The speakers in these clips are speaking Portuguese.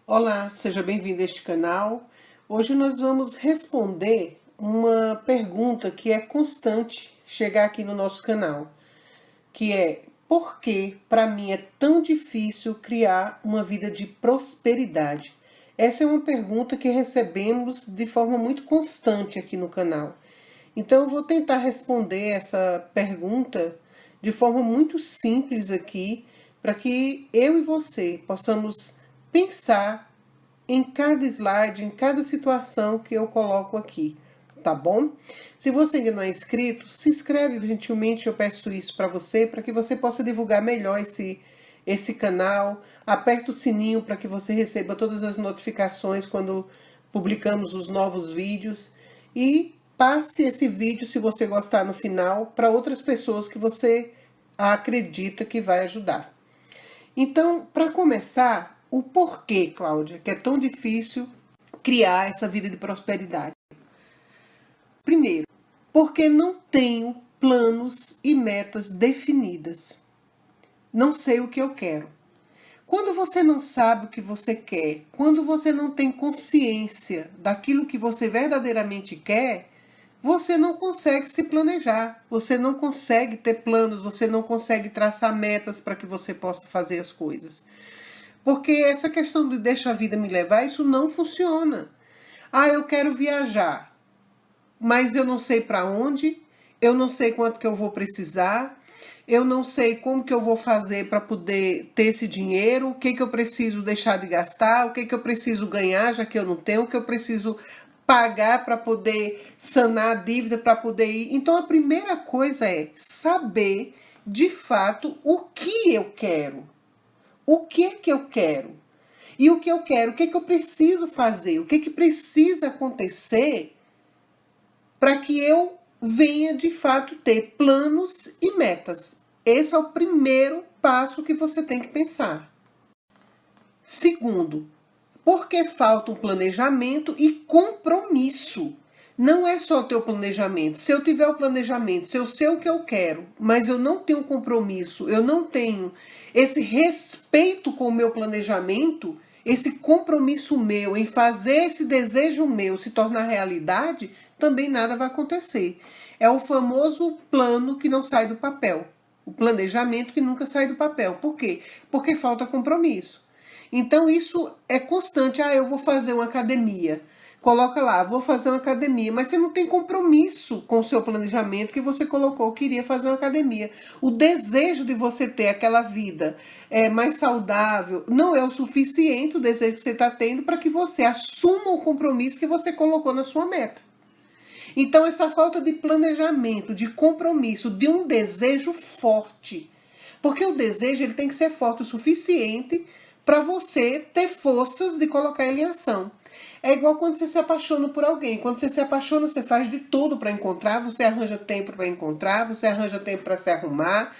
Olá, seja bem-vindo a este canal. Hoje nós vamos responder uma pergunta que é constante chegar aqui no nosso canal, que é: por que para mim é tão difícil criar uma vida de prosperidade? Essa é uma pergunta que recebemos de forma muito constante aqui no canal. Então eu vou tentar responder essa pergunta de forma muito simples aqui, para que eu e você possamos pensar em cada slide, em cada situação que eu coloco aqui, tá bom? Se você ainda não é inscrito, se inscreve gentilmente, eu peço isso para que você possa divulgar melhor esse canal. Aperta o sininho para que você receba todas as notificações quando publicamos os novos vídeos e passe esse vídeo, se você gostar, no final, para outras pessoas que você acredita que vai ajudar. Então, para começar, o porquê, Cláudia, que é tão difícil criar essa vida de prosperidade? Primeiro, porque não tenho planos e metas definidas. Não sei o que eu quero. Quando você não sabe o que você quer, quando você não tem consciência daquilo que você verdadeiramente quer, você não consegue se planejar, você não consegue ter planos, você não consegue traçar metas para que você possa fazer as coisas. Porque essa questão de deixa a vida me levar, isso não funciona. Ah, eu quero viajar, mas eu não sei para onde, eu não sei quanto que eu vou precisar, eu não sei como que eu vou fazer para poder ter esse dinheiro, o que que eu preciso deixar de gastar, o que que eu preciso ganhar, já que eu não tenho, o que eu preciso pagar para poder sanar a dívida, para poder ir. Então a primeira coisa é saber de fato o que eu quero. O que eu quero? E o que eu quero? O que eu preciso fazer? O que precisa acontecer para que eu venha de fato ter planos e metas? Esse é o primeiro passo que você tem que pensar. Segundo, porque falta um planejamento e compromisso. Não é só ter o planejamento. Se eu tiver o planejamento, se eu sei o que eu quero, mas eu não tenho compromisso, eu não tenho esse respeito com o meu planejamento, esse compromisso meu em fazer esse desejo meu se tornar realidade, também nada vai acontecer. É o famoso plano que não sai do papel. O planejamento que nunca sai do papel. Por quê? Porque falta compromisso. Então isso é constante. Ah, eu vou fazer uma academia. Coloca lá, vou fazer uma academia, mas você não tem compromisso com o seu planejamento que você colocou que iria fazer uma academia. O desejo de você ter aquela vida mais saudável não é o suficiente, o desejo que você está tendo, para que você assuma o compromisso que você colocou na sua meta. Então essa falta de planejamento, de compromisso, de um desejo forte, porque o desejo ele tem que ser forte o suficiente para você ter forças de colocar ele em ação. É igual quando você se apaixona por alguém. Quando você se apaixona, você faz de tudo para encontrar, você arranja tempo para encontrar, você arranja tempo para se arrumar,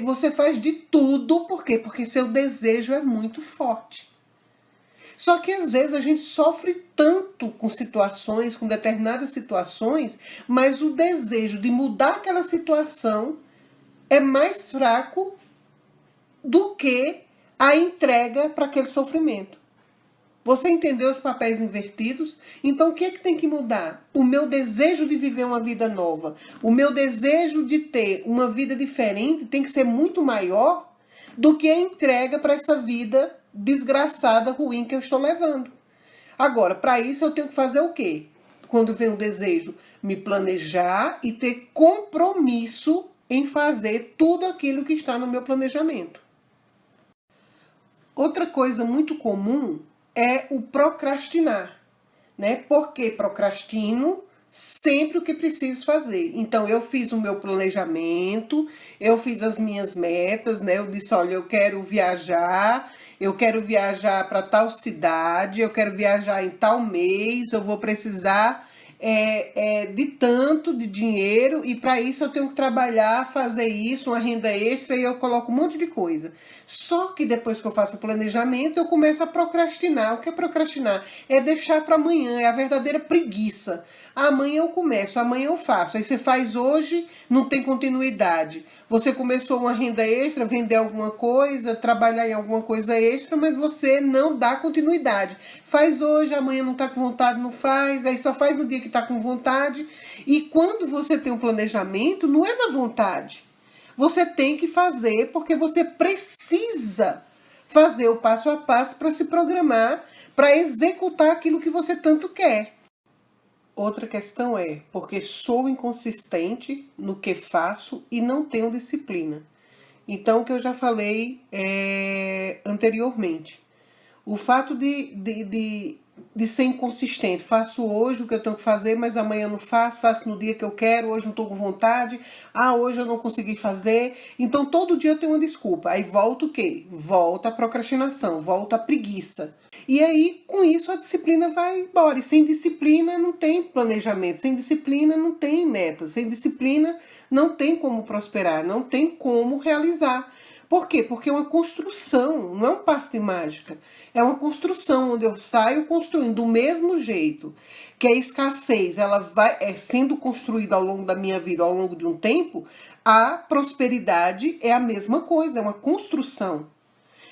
você faz de tudo, por quê? Porque seu desejo é muito forte. Só que às vezes a gente sofre tanto com situações, com determinadas situações, mas o desejo de mudar aquela situação é mais fraco do que a entrega para aquele sofrimento. Você entendeu os papéis invertidos? Então o que é que tem que mudar? O meu desejo de viver uma vida nova, o meu desejo de ter uma vida diferente tem que ser muito maior do que a entrega para essa vida desgraçada, ruim que eu estou levando. Agora, para isso eu tenho que fazer o quê? Quando vem o desejo, me planejar e ter compromisso em fazer tudo aquilo que está no meu planejamento. Outra coisa muito comum é o procrastinar, né? Porque procrastino sempre o que preciso fazer. Então, eu fiz o meu planejamento, eu fiz as minhas metas, né? Eu disse, olha, eu quero viajar para tal cidade, eu quero viajar em tal mês, eu vou precisar de tanto de dinheiro e para isso eu tenho que trabalhar, fazer isso, uma renda extra e eu coloco um monte de coisa. Só que depois que eu faço o planejamento, eu começo a procrastinar. O que é procrastinar? É deixar para amanhã, é a verdadeira preguiça. Amanhã eu começo, amanhã eu faço. Aí você faz hoje, não tem continuidade. Você começou uma renda extra, vender alguma coisa, trabalhar em alguma coisa extra, mas você não dá continuidade. Faz hoje, amanhã não está com vontade, não faz, aí só faz no dia que está com vontade. E quando você tem um planejamento, não é na vontade. Você tem que fazer porque você precisa fazer o passo a passo para se programar, para executar aquilo que você tanto quer. Outra questão é porque sou inconsistente no que faço e não tenho disciplina. Então, o que eu já falei anteriormente. O fato de ser inconsistente. Faço hoje o que eu tenho que fazer, mas amanhã não faço. Faço no dia que eu quero, hoje não estou com vontade. Hoje eu não consegui fazer. Então, todo dia eu tenho uma desculpa. Aí volta o quê? Volta a procrastinação, volta a preguiça. E aí, com isso, a disciplina vai embora. E sem disciplina não tem planejamento. Sem disciplina não tem metas. Sem disciplina não tem como prosperar. Não tem como realizar. Por quê? Porque é uma construção, não é um passe de mágica. É uma construção onde eu saio construindo do mesmo jeito que a escassez ela vai sendo construída ao longo da minha vida, ao longo de um tempo. A prosperidade é a mesma coisa, é uma construção.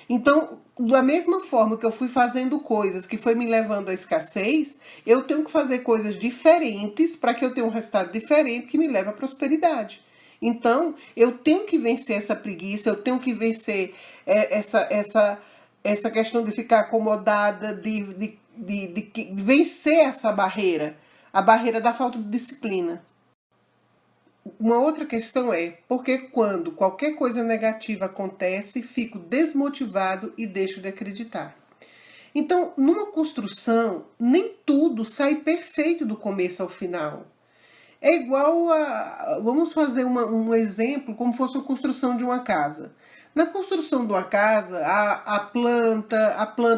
Então, da mesma forma que eu fui fazendo coisas que foi me levando à escassez, eu tenho que fazer coisas diferentes para que eu tenha um resultado diferente que me leve à prosperidade. Então, eu tenho que vencer essa preguiça, eu tenho que vencer essa questão de ficar acomodada, de vencer essa barreira, a barreira da falta de disciplina. Uma outra questão é, porque quando qualquer coisa negativa acontece, fico desmotivado e deixo de acreditar. Então, numa construção, nem tudo sai perfeito do começo ao final. É igual a... Vamos fazer um exemplo como fosse a construção de uma casa. Na construção de uma casa, a planta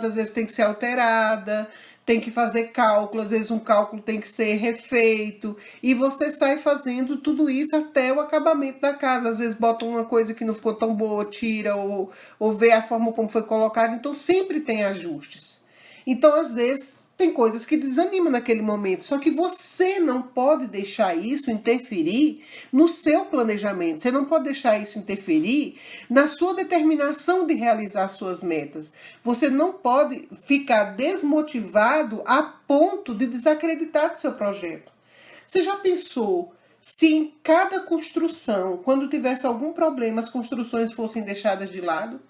às vezes tem que ser alterada, tem que fazer cálculo, às vezes um cálculo tem que ser refeito, e você sai fazendo tudo isso até o acabamento da casa. Às vezes bota uma coisa que não ficou tão boa, tira, ou vê a forma como foi colocada, então sempre tem ajustes. Então, às vezes, tem coisas que desanimam naquele momento, só que você não pode deixar isso interferir no seu planejamento, você não pode deixar isso interferir na sua determinação de realizar suas metas. Você não pode ficar desmotivado a ponto de desacreditar do seu projeto. Você já pensou se em cada construção, quando tivesse algum problema, as construções fossem deixadas de lado?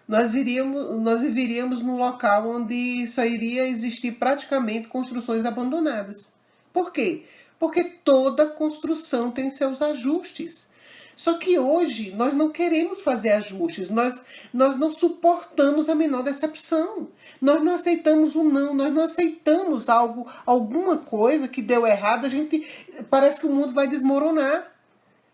Nós viveríamos num local onde só iria existir praticamente construções abandonadas. Por quê? Porque toda construção tem seus ajustes. Só que hoje nós não queremos fazer ajustes, nós não suportamos a menor decepção. Nós não aceitamos o não, nós não aceitamos alguma coisa que deu errado, parece que o mundo vai desmoronar.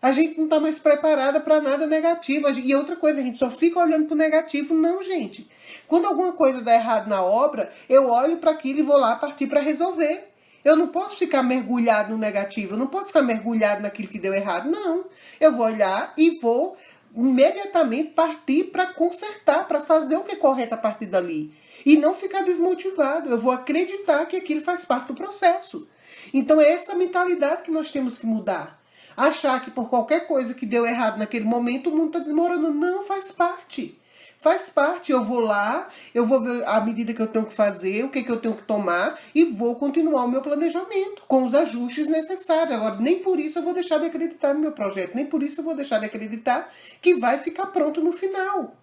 A gente não está mais preparada para nada negativo. E outra coisa, a gente só fica olhando para o negativo. Não, gente. Quando alguma coisa dá errado na obra, eu olho para aquilo e vou lá partir para resolver. Eu não posso ficar mergulhado no negativo, eu não posso ficar mergulhado naquilo que deu errado. Não. Eu vou olhar e vou imediatamente partir para consertar, para fazer o que é correto a partir dali. E não ficar desmotivado. Eu vou acreditar que aquilo faz parte do processo. Então é essa mentalidade que nós temos que mudar. Achar que por qualquer coisa que deu errado naquele momento o mundo está desmoronando. Não, faz parte. Faz parte. Eu vou lá, eu vou ver a medida que eu tenho que fazer, o que eu tenho que tomar e vou continuar o meu planejamento com os ajustes necessários. Agora, nem por isso eu vou deixar de acreditar no meu projeto, nem por isso eu vou deixar de acreditar que vai ficar pronto no final.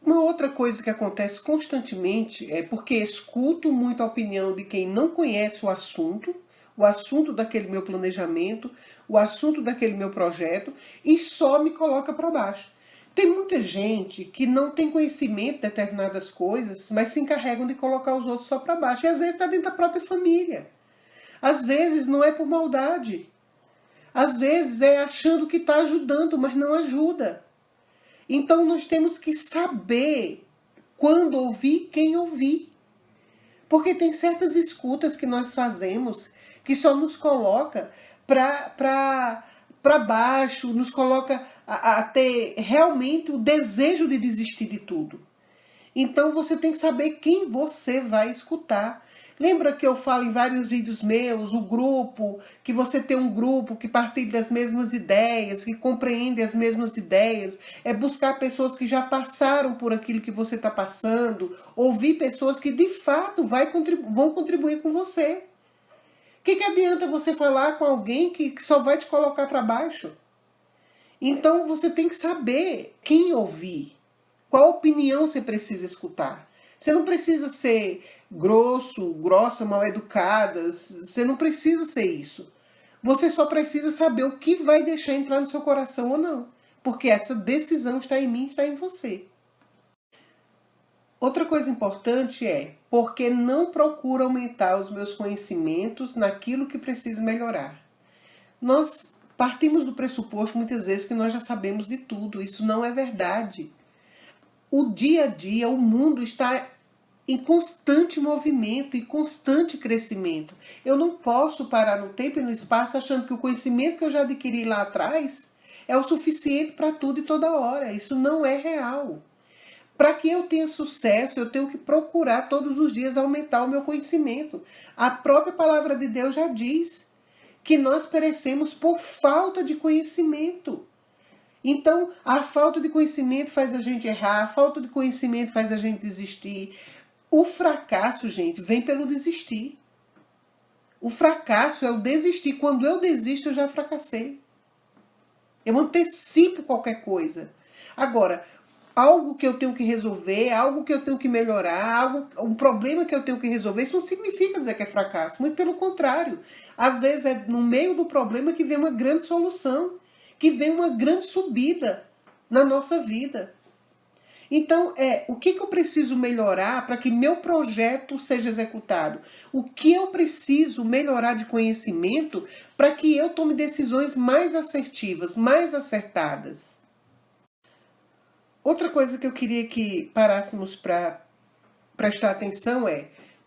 Uma outra coisa que acontece constantemente é porque escuto muito a opinião de quem não conhece o assunto daquele meu planejamento, o assunto daquele meu projeto, e só me coloca para baixo. Tem muita gente que não tem conhecimento de determinadas coisas, mas se encarregam de colocar os outros só para baixo. E às vezes está dentro da própria família. Às vezes não é por maldade. Às vezes é achando que está ajudando, mas não ajuda. Então nós temos que saber quando ouvir, quem ouvir. Porque tem certas escutas que nós fazemos que só nos coloca para baixo, nos coloca a ter realmente o desejo de desistir de tudo. Então você tem que saber quem você vai escutar. Lembra que eu falo em vários vídeos meus, o grupo, que você tem um grupo que partilha das mesmas ideias, que compreende as mesmas ideias, é buscar pessoas que já passaram por aquilo que você está passando, ouvir pessoas que de fato vão contribuir com você. O que adianta você falar com alguém que só vai te colocar para baixo? Então você tem que saber quem ouvir, qual opinião você precisa escutar. Você não precisa ser grossa, mal educada, você não precisa ser isso. Você só precisa saber o que vai deixar entrar no seu coração ou não. Porque essa decisão está em mim, está em você. Outra coisa importante é, porque não procuro aumentar os meus conhecimentos naquilo que preciso melhorar. Nós partimos do pressuposto muitas vezes que nós já sabemos de tudo. Isso não é verdade. O dia a dia, o mundo está em constante movimento e constante crescimento. Eu não posso parar no tempo e no espaço achando que o conhecimento que eu já adquiri lá atrás é o suficiente para tudo e toda hora. Isso não é real. Para que eu tenha sucesso, eu tenho que procurar todos os dias aumentar o meu conhecimento. A própria palavra de Deus já diz que nós perecemos por falta de conhecimento. Então, a falta de conhecimento faz a gente errar, a falta de conhecimento faz a gente desistir. O fracasso, gente, vem pelo desistir. O fracasso é o desistir. Quando eu desisto, eu já fracassei. Eu antecipo qualquer coisa. Agora, algo que eu tenho que resolver, algo que eu tenho que melhorar, um problema que eu tenho que resolver, isso não significa dizer que é fracasso. Muito pelo contrário. Às vezes é no meio do problema que vem uma grande solução, que vem uma grande subida na nossa vida. Então, o que eu preciso melhorar para que meu projeto seja executado? O que eu preciso melhorar de conhecimento para que eu tome decisões mais assertivas, mais acertadas? Outra coisa que eu queria que parássemos para prestar atenção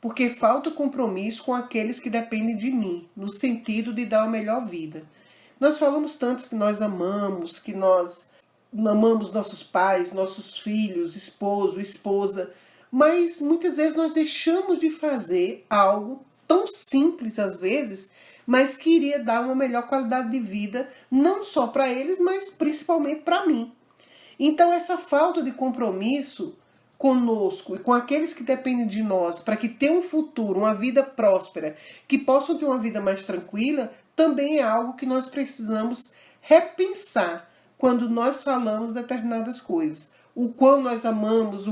porque falta compromisso com aqueles que dependem de mim, no sentido de dar uma melhor vida. Nós falamos tanto que nós amamos nossos pais, nossos filhos, esposo, esposa, mas muitas vezes nós deixamos de fazer algo tão simples às vezes, mas que iria dar uma melhor qualidade de vida, não só para eles, mas principalmente para mim. Então essa falta de compromisso conosco e com aqueles que dependem de nós, para que tenham um futuro, uma vida próspera, que possam ter uma vida mais tranquila, também é algo que nós precisamos repensar quando nós falamos determinadas coisas. O quão nós amamos,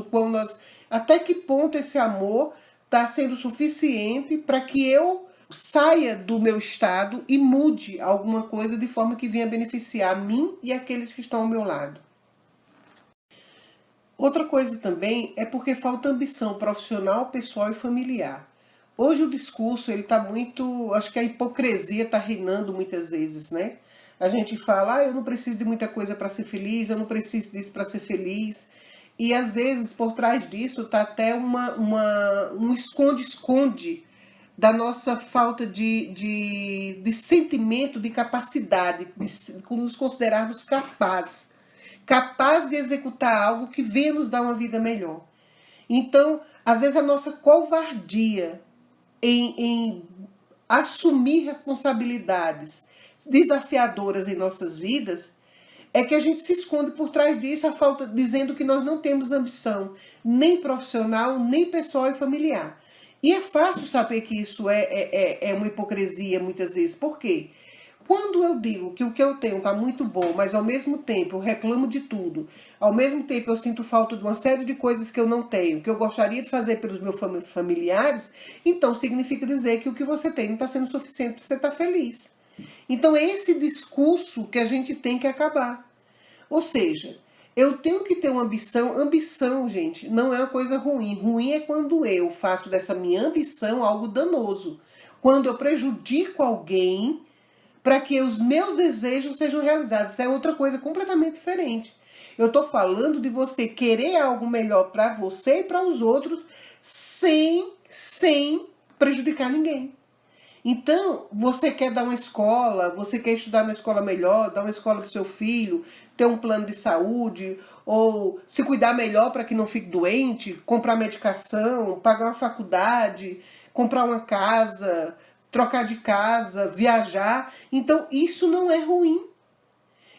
até que ponto esse amor está sendo suficiente para que eu saia do meu estado e mude alguma coisa de forma que venha beneficiar a mim e aqueles que estão ao meu lado. Outra coisa também é porque falta ambição profissional, pessoal e familiar. Hoje o discurso ele está muito, acho que a hipocrisia está reinando muitas vezes, né? A gente fala, eu não preciso de muita coisa para ser feliz, eu não preciso disso para ser feliz. E às vezes por trás disso está até um esconde-esconde da nossa falta de sentimento, de capacidade, de nos considerarmos capazes de executar algo que venha nos dar uma vida melhor. Então, às vezes a nossa covardia em assumir responsabilidades desafiadoras em nossas vidas é que a gente se esconde por trás disso, dizendo que nós não temos ambição nem profissional, nem pessoal e familiar. E é fácil saber que isso é uma hipocrisia muitas vezes. Por quê? Quando eu digo que o que eu tenho está muito bom, mas ao mesmo tempo eu reclamo de tudo, ao mesmo tempo eu sinto falta de uma série de coisas que eu não tenho, que eu gostaria de fazer pelos meus familiares, então significa dizer que o que você tem não está sendo suficiente para você estar feliz. Então é esse discurso que a gente tem que acabar. Ou seja, eu tenho que ter uma ambição. Ambição, gente, não é uma coisa ruim. Ruim é quando eu faço dessa minha ambição algo danoso. Quando eu prejudico alguém para que os meus desejos sejam realizados. Isso é outra coisa completamente diferente. Eu estou falando de você querer algo melhor para você e para os outros sem prejudicar ninguém. Então, você quer dar uma escola, você quer estudar na escola melhor, dar uma escola para o seu filho, ter um plano de saúde, ou se cuidar melhor para que não fique doente, comprar medicação, pagar uma faculdade, comprar uma casa, trocar de casa, viajar. Então, isso não é ruim.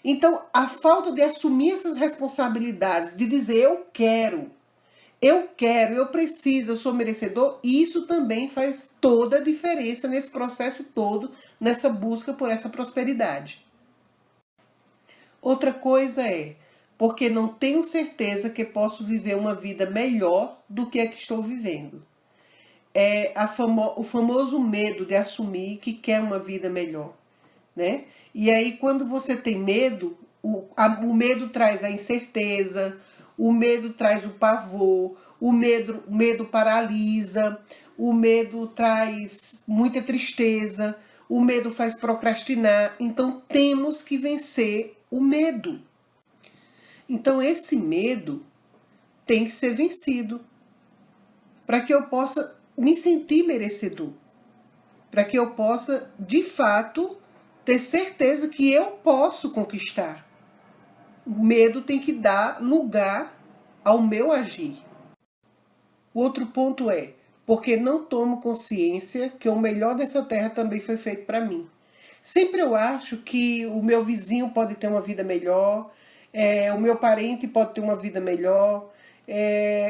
Então, a falta de assumir essas responsabilidades, de dizer eu quero, eu preciso, eu sou merecedor, isso também faz toda a diferença nesse processo todo, nessa busca por essa prosperidade. Outra coisa é, porque não tenho certeza que posso viver uma vida melhor do que a que estou vivendo. É o famoso medo de assumir que quer uma vida melhor, né? E aí, quando você tem medo, o medo traz a incerteza, o medo traz o pavor, o medo paralisa, o medo traz muita tristeza, o medo faz procrastinar. Então, temos que vencer o medo. Então, esse medo tem que ser vencido para que eu possa me sentir merecedor, para que eu possa, de fato, ter certeza que eu posso conquistar. O medo tem que dar lugar ao meu agir. O outro ponto é, porque não tomo consciência que o melhor dessa terra também foi feito para mim. Sempre eu acho que o meu vizinho pode ter uma vida melhor, o meu parente pode ter uma vida melhor,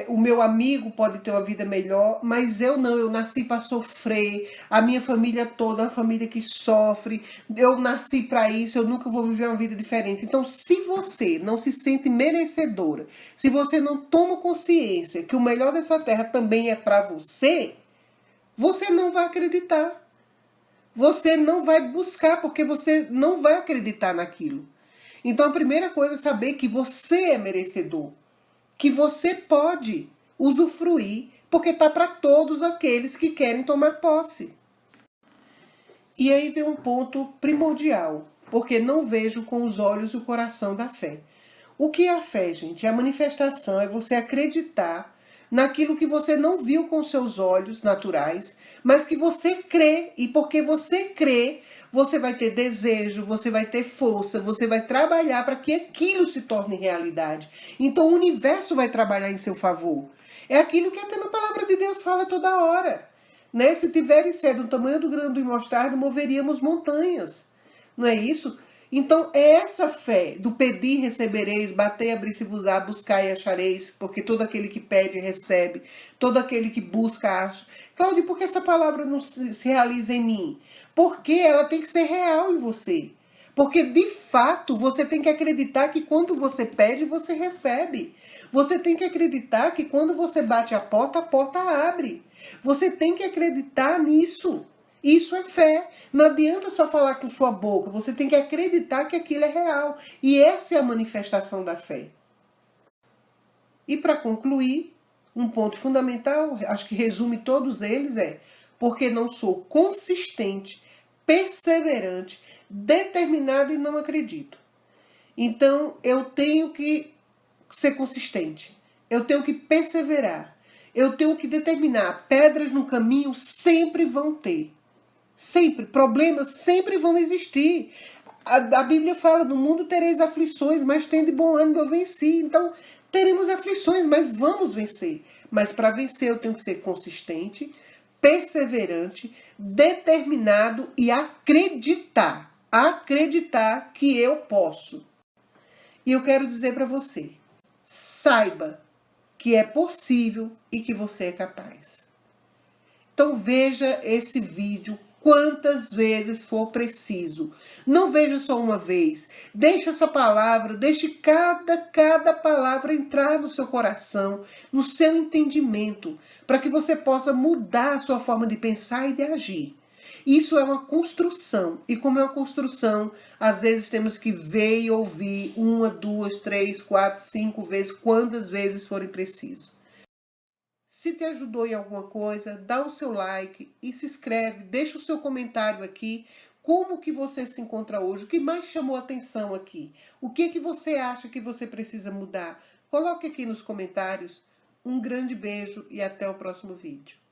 o meu amigo pode ter uma vida melhor, mas eu não, eu nasci para sofrer, a minha família toda é uma família que sofre, eu nasci para isso, eu nunca vou viver uma vida diferente. Então, se você não se sente merecedora, se você não toma consciência que o melhor dessa terra também é para você, você não vai acreditar. Você não vai buscar, porque você não vai acreditar naquilo. Então, a primeira coisa é saber que você é merecedor, que você pode usufruir, porque está para todos aqueles que querem tomar posse. E aí vem um ponto primordial, porque não vejo com os olhos o coração da fé. O que é a fé, gente? A manifestação é você acreditar naquilo que você não viu com seus olhos naturais, mas que você crê, e porque você crê, você vai ter desejo, você vai ter força, você vai trabalhar para que aquilo se torne realidade. Então o universo vai trabalhar em seu favor. É aquilo que até na palavra de Deus fala toda hora, né? Se tiveres fé do tamanho do grão do mostarda, moveríamos montanhas. Não é isso? Então, é essa fé do pedir, recebereis, bater, abrir-se-vos-á, buscar e achareis, porque todo aquele que pede, recebe, todo aquele que busca, acha. Cláudio, por que essa palavra não se realiza em mim? Porque ela tem que ser real em você. Porque, de fato, você tem que acreditar que quando você pede, você recebe. Você tem que acreditar que quando você bate a porta abre. Você tem que acreditar nisso. Isso é fé. Não adianta só falar com sua boca. Você tem que acreditar que aquilo é real. E essa é a manifestação da fé. E para concluir, um ponto fundamental, acho que resume todos eles, é porque não sou consistente, perseverante, determinado e não acredito. Então, eu tenho que ser consistente. Eu tenho que perseverar. Eu tenho que determinar. Pedras no caminho sempre vão ter. Sempre. Problemas sempre vão existir. A Bíblia fala, no mundo tereis aflições, mas tende bom ânimo, eu venci. Então, teremos aflições, mas vamos vencer. Mas para vencer eu tenho que ser consistente, perseverante, determinado e acreditar. Acreditar que eu posso. E eu quero dizer para você, saiba que é possível e que você é capaz. Então veja esse vídeo quantas vezes for preciso. Não veja só uma vez. Deixe essa palavra, deixe cada palavra entrar no seu coração, no seu entendimento, para que você possa mudar a sua forma de pensar e de agir. Isso é uma construção. E como é uma construção, às vezes temos que ver e ouvir 1, 2, 3, 4, 5 vezes, quantas vezes forem preciso. Se te ajudou em alguma coisa, dá o seu like e se inscreve, deixa o seu comentário aqui, Como que você se encontra hoje? O que mais chamou atenção aqui? O que que você acha que você precisa mudar? Coloque aqui nos comentários. Um grande beijo e até o próximo vídeo.